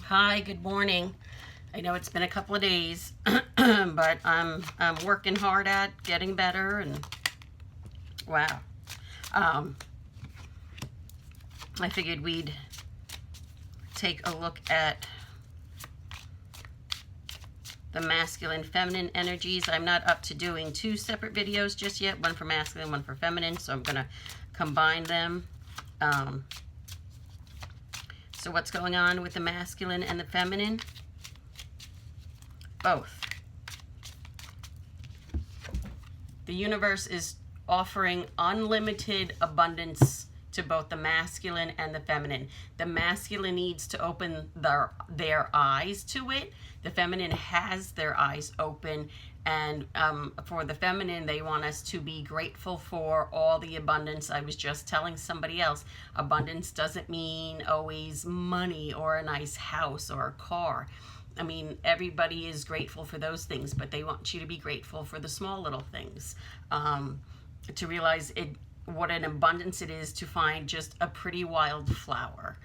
Hi, good morning. I know it's been a couple of days, but I'm working hard at getting better, and wow. Um, I figured we'd take a look at the masculine feminine energies. I'm not up to doing two separate videos just yet, one for masculine, one for feminine, so I'm going to combine them. So what's going on with the masculine and the feminine? Both. The universe is offering unlimited abundance to both the masculine and the feminine. The masculine needs to open their eyes to it. The feminine has their eyes open, and for the feminine, they want us to be grateful for all the abundance. I was just telling somebody else, abundance doesn't mean always money or a nice house or a car. I mean, everybody is grateful for those things, but they want you to be grateful for the small little things. To realize what an abundance it is to find just a pretty wild flower.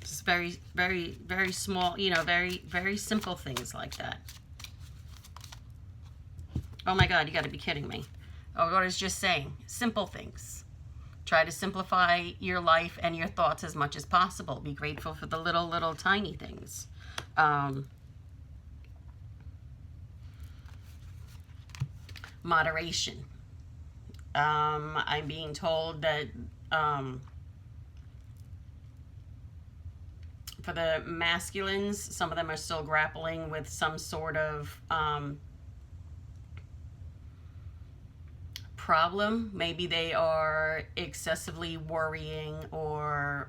Just very, very, very small, very, very simple things like that. Oh my God, you got to be kidding me. Oh, God is just saying, simple things. Try to simplify your life and your thoughts as much as possible. Be grateful for the little tiny things. Moderation. I'm being told that for the masculines, some of them are still grappling with some sort of problem. Maybe they are excessively worrying or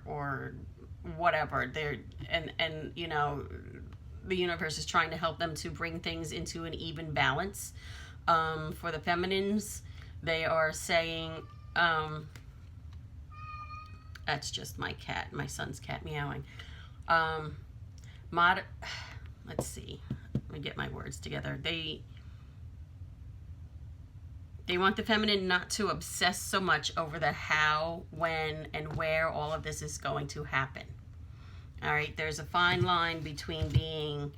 whatever. They're and the universe is trying to help them to bring things into an even balance. For the feminines, they are saying, that's just my cat, my son's cat meowing. Let's see, let me get my words together. They want the feminine not to obsess so much over the how, when, and where all of this is going to happen. All right, there's a fine line between being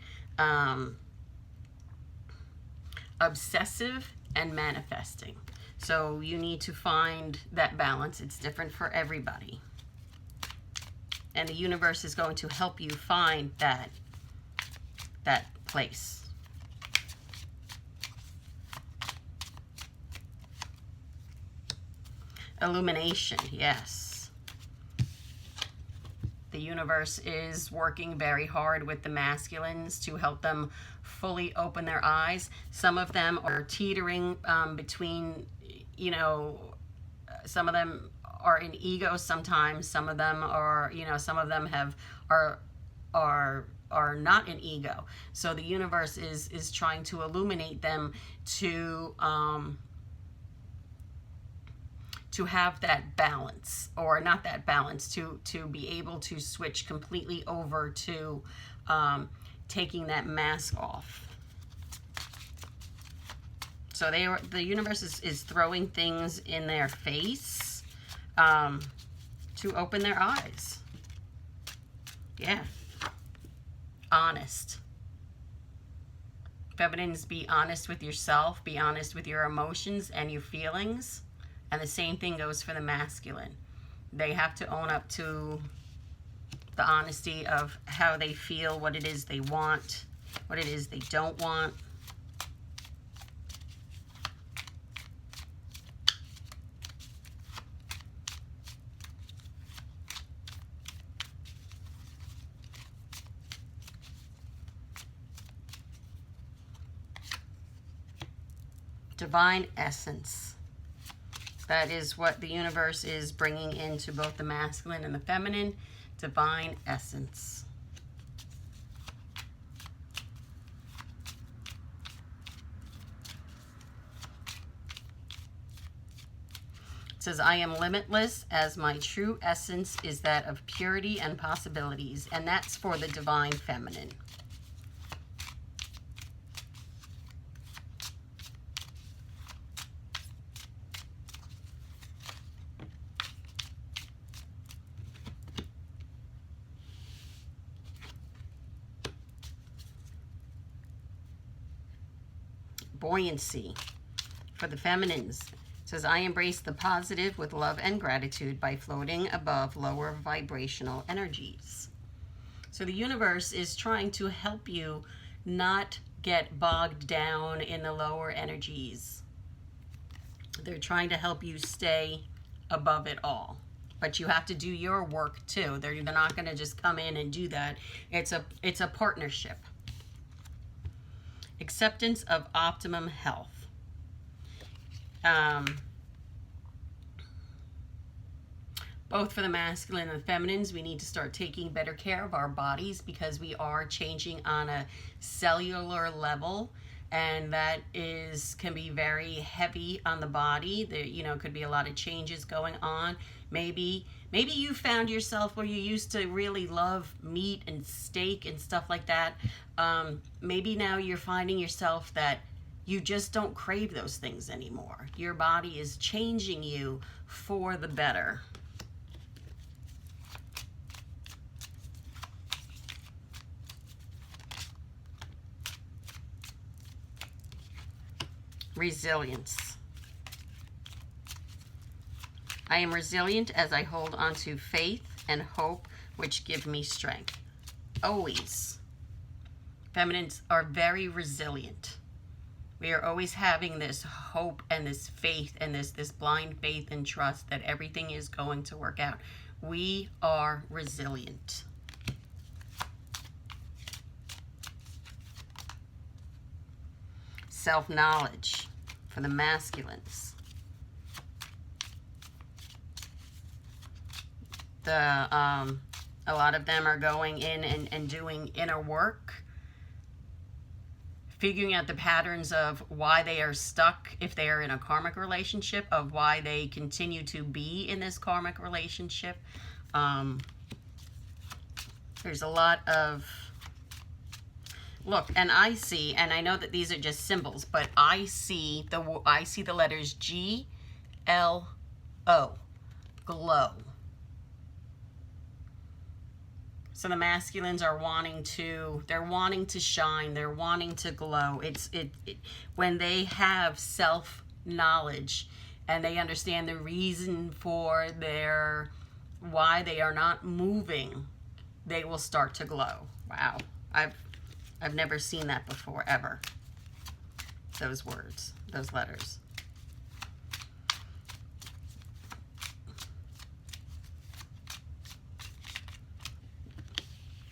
obsessive and manifesting. So you need to find that balance. It's different for everybody. And the universe is going to help you find that place. Illumination, yes. The universe is working very hard with the masculines to help them fully open their eyes. Some of them are teetering between, some of them are in ego sometimes. Some of them are, some of them are not in ego. So the universe is trying to illuminate them to have that balance, or not that balance, to be able to switch completely over to taking that mask off. So the universe is throwing things in their face to open their eyes. Yeah. Honest. Feminines, be honest with yourself, be honest with your emotions and your feelings. And the same thing goes for the masculine. They have to own up to the honesty of how they feel, what it is they want, what it is they don't want. Divine essence. That is what the universe is bringing into both the masculine and the feminine. Divine essence. It says, I am limitless, as my true essence is that of purity and possibilities. And that's for the divine feminine. buoyancy. For the feminines, it says, I embrace the positive with love and gratitude by floating above lower vibrational energies. So the universe is trying to help you not get bogged down in the lower energies. They're trying to help you stay above it all. But you have to do your work too. They're not going to just come in and do that. It's a partnership. Acceptance of optimum health. Both for the masculine and the feminines, we need to start taking better care of our bodies because we are changing on a cellular level, and that can be very heavy on the body. There, could be a lot of changes going on. Maybe you found yourself where you used to really love meat and steak and stuff like that. Maybe now you're finding yourself that you just don't crave those things anymore. Your body is changing you for the better. Resilience. I am resilient as I hold on to faith and hope, which give me strength. Always. Feminines are very resilient. We are always having this hope and this faith and this blind faith and trust that everything is going to work out. We are resilient. Self-knowledge for the masculines. A lot of them are going in and doing inner work, figuring out the patterns of why they are stuck if they are in a karmic relationship, of why they continue to be in this karmic relationship. There's a lot of look, and I see, and I know that these are just symbols, but I see the letters G, L, O, glow. So the masculines are wanting to shine, they're wanting to glow. When they have self-knowledge and they understand the reason for why they are not moving, they will start to glow. Wow. I've never seen that before, ever. Those words, those letters.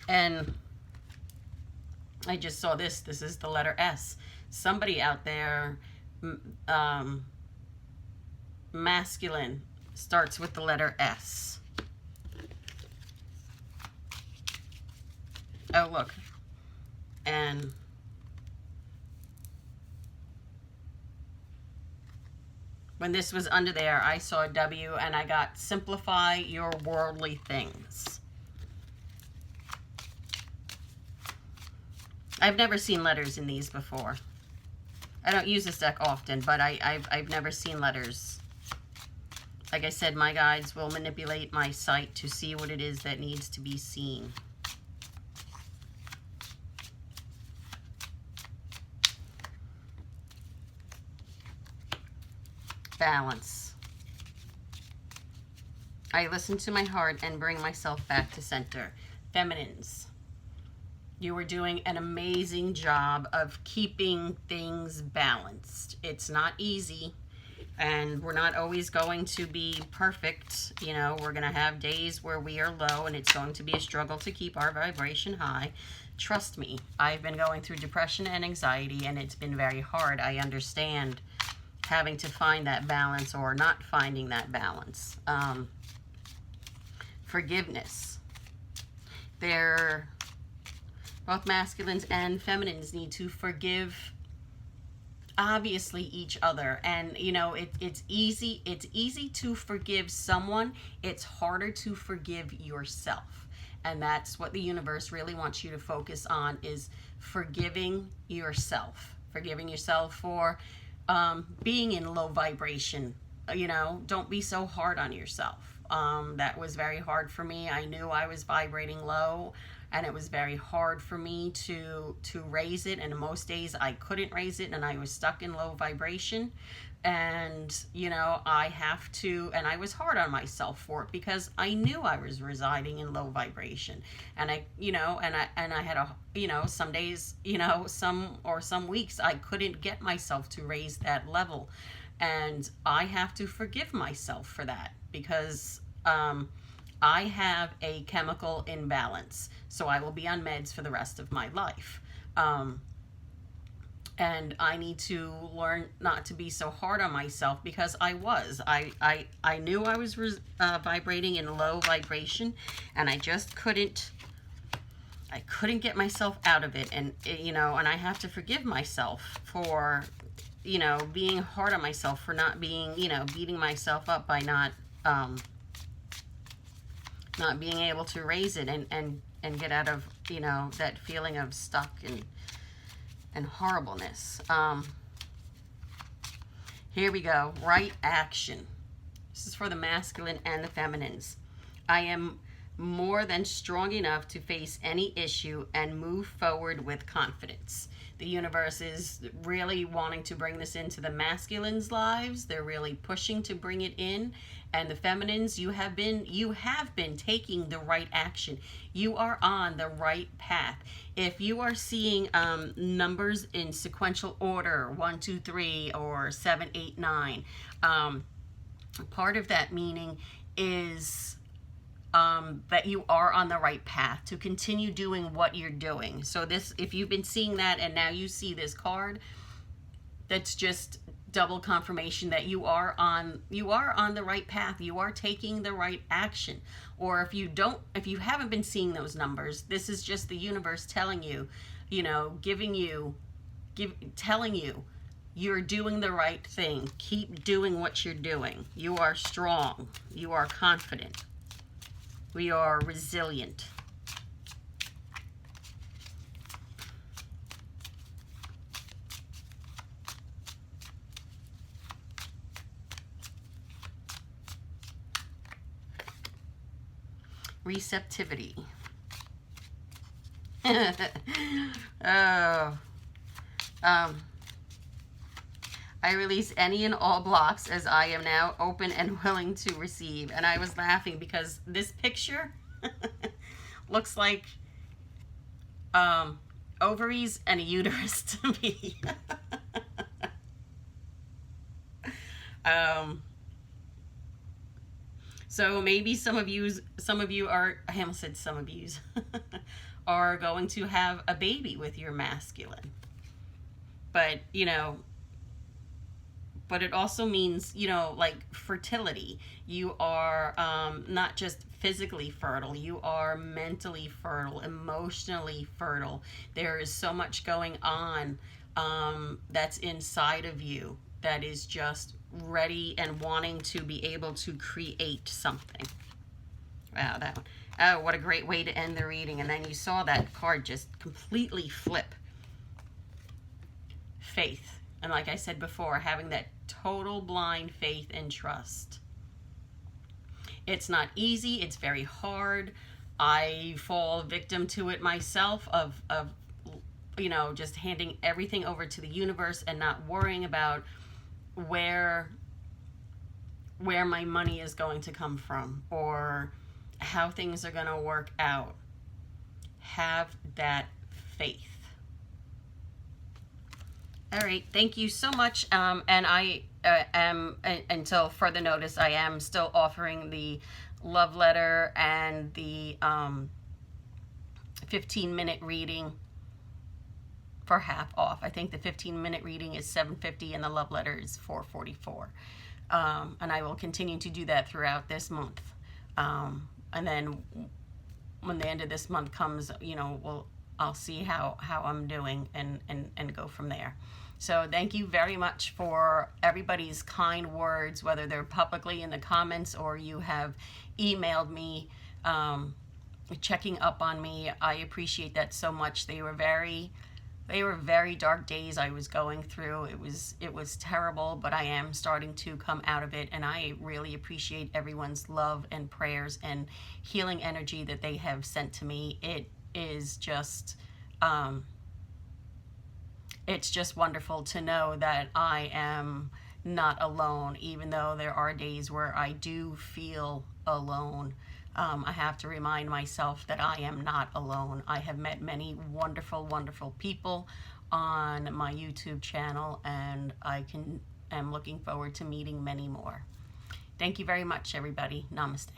And I just saw this. This is the letter S. Somebody out there, masculine, starts with the letter S. Oh, look. And when this was under there, I saw a W and I got simplify your worldly things. I've never seen letters in these before. I don't use this deck often, but I've never seen letters. Like I said, my guides will manipulate my sight to see what it is that needs to be seen. Balance. I listen to my heart and bring myself back to center. Feminines. You are doing an amazing job of keeping things balanced. It's not easy, and we're not always going to be perfect. We're going to have days where we are low, and it's going to be a struggle to keep our vibration high. Trust me, I've been going through depression and anxiety, and it's been very hard. I understand having to find that balance or not finding that balance. Forgiveness. Both masculines and feminines need to forgive, obviously, each other. And it's easy to forgive someone. It's harder to forgive yourself, and that's what the universe really wants you to focus on, is forgiving yourself for being in low vibration. Don't be so hard on yourself. That was very hard for me. I knew I was vibrating low, and it was very hard for me to raise it, and most days I couldn't raise it and I was stuck in low vibration. And I have to, and I was hard on myself for it because I knew I was residing in low vibration. And I had some days, some weeks I couldn't get myself to raise that level. And I have to forgive myself for that because I have a chemical imbalance, so I will be on meds for the rest of my life. And I need to learn not to be so hard on myself because I knew I was vibrating in low vibration, and I just couldn't get myself out of it. And and I have to forgive myself for being hard on myself, for not being beating myself up by not being able to raise it and get out of that feeling of stuck and horribleness. Here we go. Right action. This is for the masculine and the feminines. I am more than strong enough to face any issue and move forward with confidence. The universe is really wanting to bring this into the masculines' lives. They're really pushing to bring it in. And the feminines, you have been taking the right action. You are on the right path. If you are seeing numbers in sequential order, 1, 2, 3, or 7, 8, 9, part of that meaning is that you are on the right path to continue doing what you're doing. So this, if you've been seeing that and now you see this card, that's just double confirmation that you are on the right path. You are taking the right action. Or if you haven't been seeing those numbers, this is just the universe telling you, telling you you're doing the right thing. Keep doing what you're doing. You are strong. You are confident. We are resilient. Receptivity. Oh. I release any and all blocks as I am now open and willing to receive. And I was laughing because this picture looks like ovaries and a uterus to me. So maybe some of you are, I almost said some of you, are going to have a baby with your masculine. But, but it also means, like fertility. You are not just physically fertile, you are mentally fertile, emotionally fertile. There is so much going on that's inside of you that is just ready and wanting to be able to create something. Wow, that one. Oh, what a great way to end the reading. And then you saw that card just completely flip. Faith. And like I said before, having that total blind faith and trust. It's not easy. It's very hard. I fall victim to it myself of just handing everything over to the universe and not worrying about where my money is going to come from or how things are going to work out. Have that faith. All right, thank you so much. And I am, until further notice, I am still offering the love letter and the 15-minute reading for half off. I think the 15-minute reading is $7.50 and the love letter is $4.44. And I will continue to do that throughout this month. And then when the end of this month comes, I'll see how I'm doing and go from there. So thank you very much for everybody's kind words, whether they're publicly in the comments or you have emailed me, checking up on me. I appreciate that so much. They were very They were very dark days I was going through. It was terrible, but I am starting to come out of it, and I really appreciate everyone's love and prayers and healing energy that they have sent to me. It is just it's just wonderful to know that I am not alone, even though there are days where I do feel alone. I have to remind myself that I am not alone. I have met many wonderful, wonderful people on my YouTube channel, and am looking forward to meeting many more. Thank you very much, everybody. Namaste.